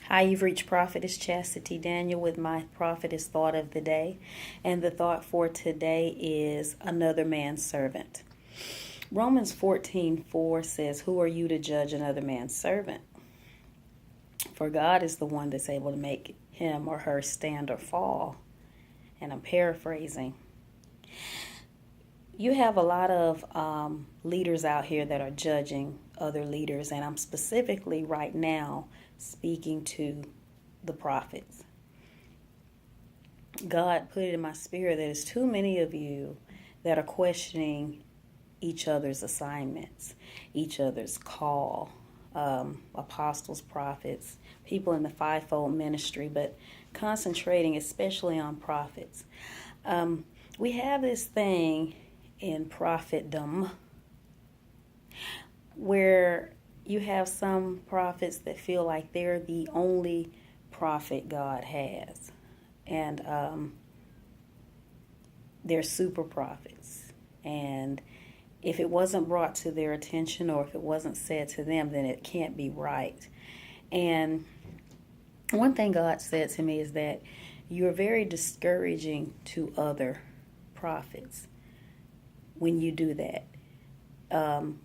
Hi, you've reached Prophetess Chastity Daniel with my Prophetess thought of the day. And the thought for today is another man's servant. Romans 14:4 says, "Who are you to judge another man's servant? For God is the one that's able to make him or her stand or fall." And I'm paraphrasing. You have a lot of leaders out here that are judging other leaders, and I'm specifically right now speaking to the prophets. God put it in my spirit that there's too many of you that are questioning each other's assignments, each other's call, apostles, prophets, people in the fivefold ministry, but concentrating especially on prophets. We have this thing in prophetdom where you have some prophets that feel like they're the only prophet God has, and they're super prophets, and if it wasn't brought to their attention or if it wasn't said to them, then it can't be right. And one thing God said to me is that you're very discouraging to other prophets when you do that.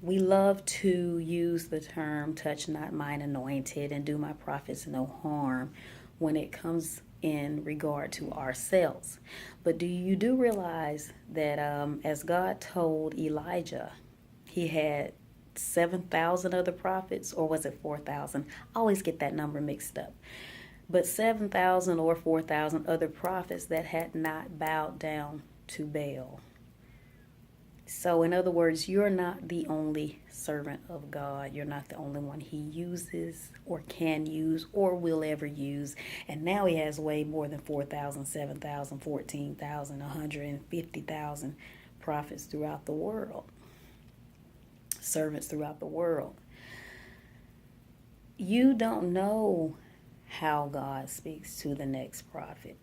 We love to use the term touch not mine anointed and do my prophets no harm when it comes in regard to ourselves. But you do realize that as God told Elijah, he had 7,000 other prophets, or was it 4,000? I always get that number mixed up. But 7,000 or 4,000 other prophets that had not bowed down to Baal. So in other words, you're not the only servant of God. You're not the only one he uses or can use or will ever use. And now he has way more than 4,000, 7,000, 14,000, 150,000 prophets throughout the world. Servants throughout the world. You don't know how God speaks to the next prophet.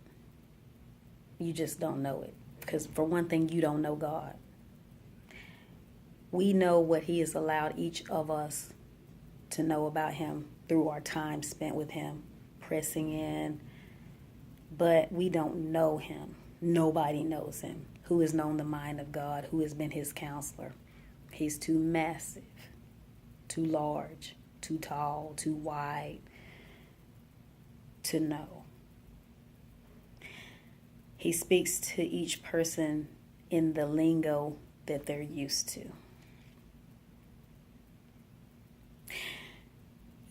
You just don't know it. Because for one thing, you don't know God. We know what he has allowed each of us to know about him through our time spent with him, pressing in. But we don't know him. Nobody knows him. Who has known the mind of God? Who has been his counselor? He's too massive, too large, too tall, too wide to know. He speaks to each person in the lingo that they're used to.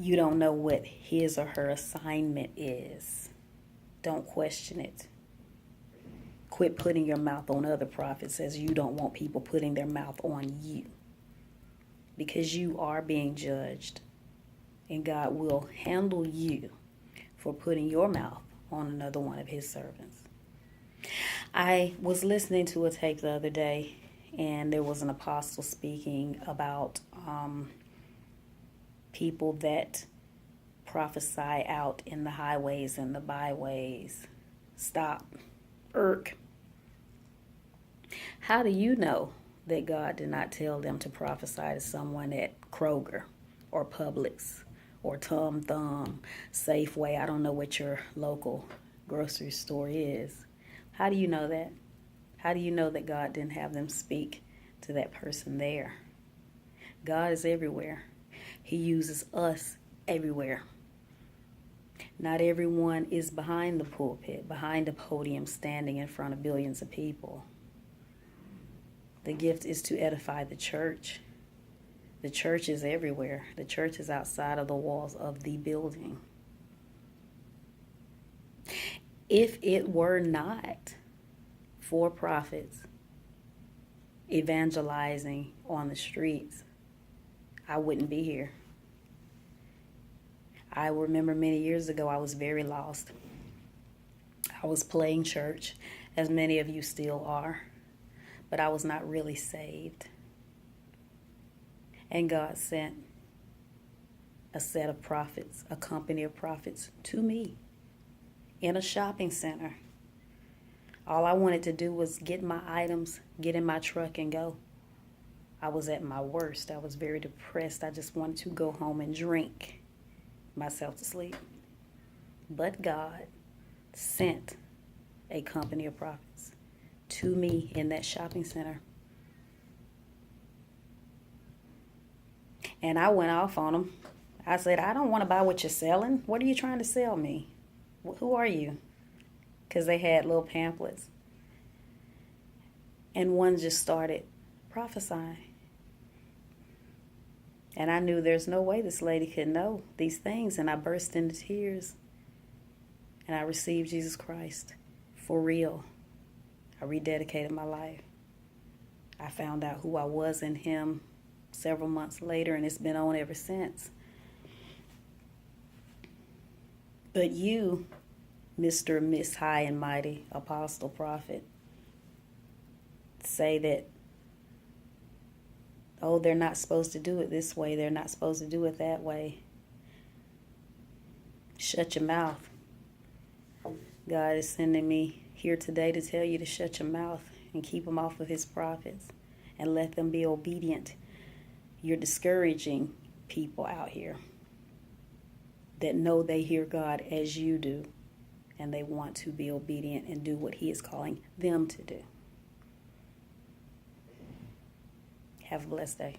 You don't know what his or her assignment is. Don't question it. Quit putting your mouth on other prophets as you don't want people putting their mouth on you. Because you are being judged. And God will handle you for putting your mouth on another one of his servants. I was listening to a tape the other day, and there was an apostle speaking about people that prophesy out in the highways and the byways. Stop. Irk. How do you know that God did not tell them to prophesy to someone at Kroger or Publix or Tom Thumb, Safeway? I don't know what your local grocery store is. How do you know that? How do you know that God didn't have them speak to that person there? God is everywhere. He uses us everywhere. Not everyone is behind the pulpit, behind a podium, standing in front of billions of people. The gift is to edify the church. The church is everywhere. The church is outside of the walls of the building. If it were not for prophets evangelizing on the streets, I wouldn't be here. I remember many years ago I was very lost. I was playing church, as many of you still are, but I was not really saved. And God sent a set of prophets, a company of prophets to me in a shopping center. All I wanted to do was get my items, get in my truck, and go. I was at my worst. I was very depressed. I just wanted to go home and drink myself to sleep. but God sent a company of prophets to me in that shopping center. And I went off on them. I said, I don't want to buy what you're selling. What are you trying to sell me? Who are you? Because they had little pamphlets. And one just started prophesying. And I knew there's no way this lady could know these things. And I burst into tears. And I received Jesus Christ for real. I rededicated my life. I found out who I was in Him several months later, and it's been on ever since. But you, Mr. and Miss High and Mighty Apostle Prophet, say that, oh, they're not supposed to do it this way. They're not supposed to do it that way. Shut your mouth. God is sending me here today to tell you to shut your mouth and keep them off of His prophets and let them be obedient. You're discouraging people out here that know they hear God as you do, and they want to be obedient and do what He is calling them to do. Have a blessed day.